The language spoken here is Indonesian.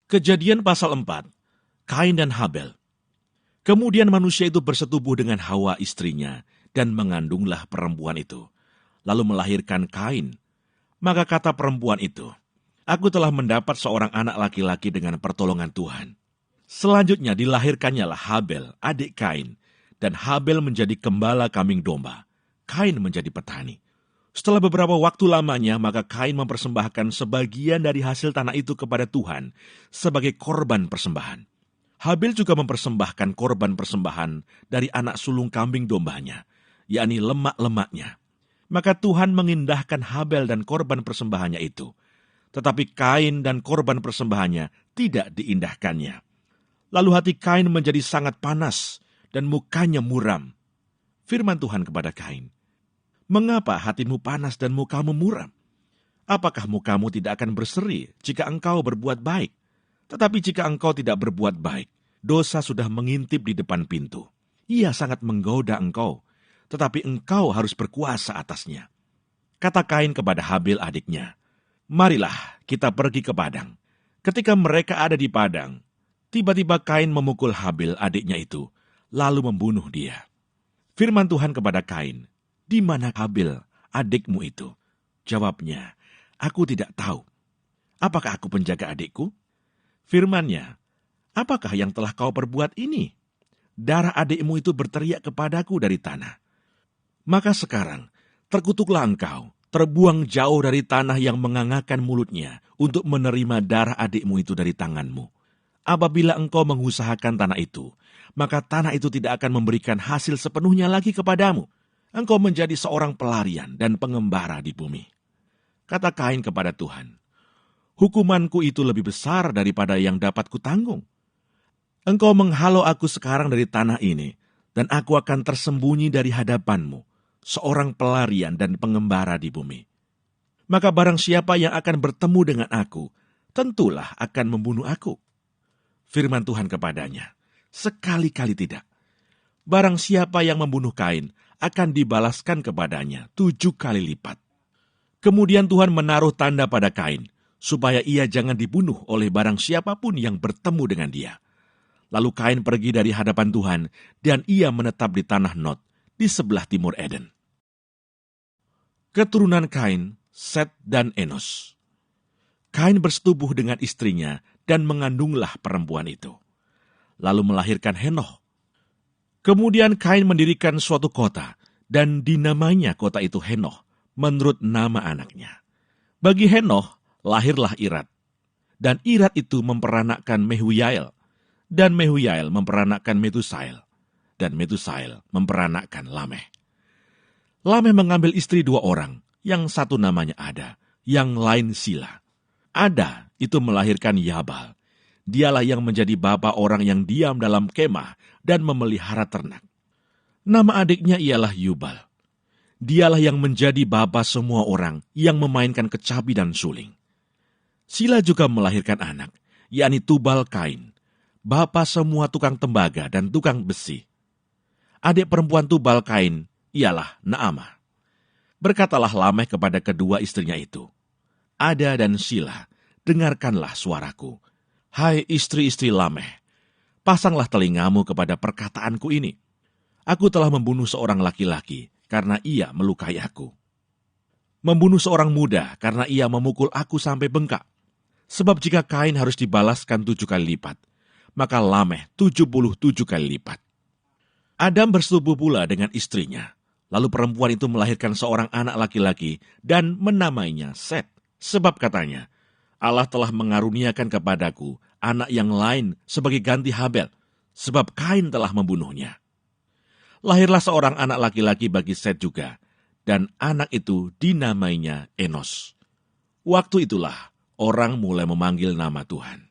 Kejadian pasal 4, Kain dan Habel. Kemudian manusia itu bersetubuh dengan Hawa istrinya, dan mengandunglah perempuan itu, lalu melahirkan Kain. Maka kata perempuan itu, "Aku telah mendapat seorang anak laki-laki dengan pertolongan Tuhan." Selanjutnya dilahirkannya Habel, adik Kain, dan Habel menjadi gembala kambing domba. Kain menjadi petani. Setelah beberapa waktu lamanya, maka Kain mempersembahkan sebagian dari hasil tanah itu kepada Tuhan sebagai korban persembahan. Habel juga mempersembahkan korban persembahan dari anak sulung kambing dombanya, yakni lemak-lemaknya. Maka Tuhan mengindahkan Habel dan korban persembahannya itu, tetapi Kain dan korban persembahannya tidak diindahkannya. Lalu hati Kain menjadi sangat panas dan mukanya muram. Firman Tuhan kepada Kain, "Mengapa hatimu panas dan mukamu muram? Apakah mukamu tidak akan berseri jika engkau berbuat baik? Tetapi jika engkau tidak berbuat baik, dosa sudah mengintip di depan pintu. Ia sangat menggoda engkau, tetapi engkau harus berkuasa atasnya." Kata Kain kepada Habel adiknya, "Marilah kita pergi ke padang." Ketika mereka ada di padang, tiba-tiba Kain memukul Habel adiknya itu, lalu membunuh dia. Firman Tuhan kepada Kain, "Di mana Habel, adikmu itu?" Jawabnya, "Aku tidak tahu." "Apakah aku penjaga adikku?" Firman-Nya, "Apakah yang telah kau perbuat ini? Darah adikmu itu berteriak kepadaku dari tanah. Maka sekarang, terkutuklah engkau, terbuang jauh dari tanah yang mengangakan mulutnya untuk menerima darah adikmu itu dari tanganmu. Apabila engkau mengusahakan tanah itu, maka tanah itu tidak akan memberikan hasil sepenuhnya lagi kepadamu. Engkau menjadi seorang pelarian dan pengembara di bumi." Kata Kain kepada Tuhan, "Hukumanku itu lebih besar daripada yang dapat kutanggung. Engkau menghalau aku sekarang dari tanah ini, dan aku akan tersembunyi dari hadapanmu, seorang pelarian dan pengembara di bumi. Maka barang siapa yang akan bertemu dengan aku, tentulah akan membunuh aku." Firman Tuhan kepadanya, "Sekali-kali tidak. Barang siapa yang membunuh Kain, akan dibalaskan kepadanya 7 kali lipat." Kemudian Tuhan menaruh tanda pada Kain, supaya ia jangan dibunuh oleh barang siapapun yang bertemu dengan dia. Lalu Kain pergi dari hadapan Tuhan, dan ia menetap di tanah Nod, di sebelah timur Eden. Keturunan Kain, Set dan Enos. Kain bersetubuh dengan istrinya, dan mengandunglah perempuan itu, lalu melahirkan Henoh. Kemudian Kain mendirikan suatu kota, dan dinamainya kota itu Henoh, menurut nama anaknya. Bagi Henoh lahirlah Irad, dan Irad itu memperanakkan Mehuyael, dan Mehuyael memperanakkan Metusael, dan Metusael memperanakkan Lameh. Lameh mengambil istri 2 orang, yang satu namanya Ada, yang lain Sila. Ada itu melahirkan Yabal. Dialah yang menjadi bapa orang yang diam dalam kemah dan memelihara ternak. Nama adiknya ialah Yubal. Dialah yang menjadi bapa semua orang yang memainkan kecapi dan suling. Sila juga melahirkan anak, yakni Tubal Kain, bapa semua tukang tembaga dan tukang besi. Adik perempuan Tubal Kain ialah Naamah. Berkatalah Lameh kepada kedua istrinya itu, "Ada dan Sila, dengarkanlah suaraku. Hai istri-istri Lameh, pasanglah telingamu kepada perkataanku ini. Aku telah membunuh seorang laki-laki karena ia melukai aku. Membunuh seorang muda karena ia memukul aku sampai bengkak. Sebab jika Kain harus dibalaskan 7 kali lipat, maka Lameh 77 kali lipat." Adam bersetubuh pula dengan istrinya. Lalu perempuan itu melahirkan seorang anak laki-laki dan menamainya Set. Sebab katanya, "Allah telah mengaruniakan kepadaku anak yang lain sebagai ganti Habel, sebab Kain telah membunuhnya." Lahirlah seorang anak laki-laki bagi Set juga, dan anak itu dinamainya Enos. Waktu itulah orang mulai memanggil nama Tuhan.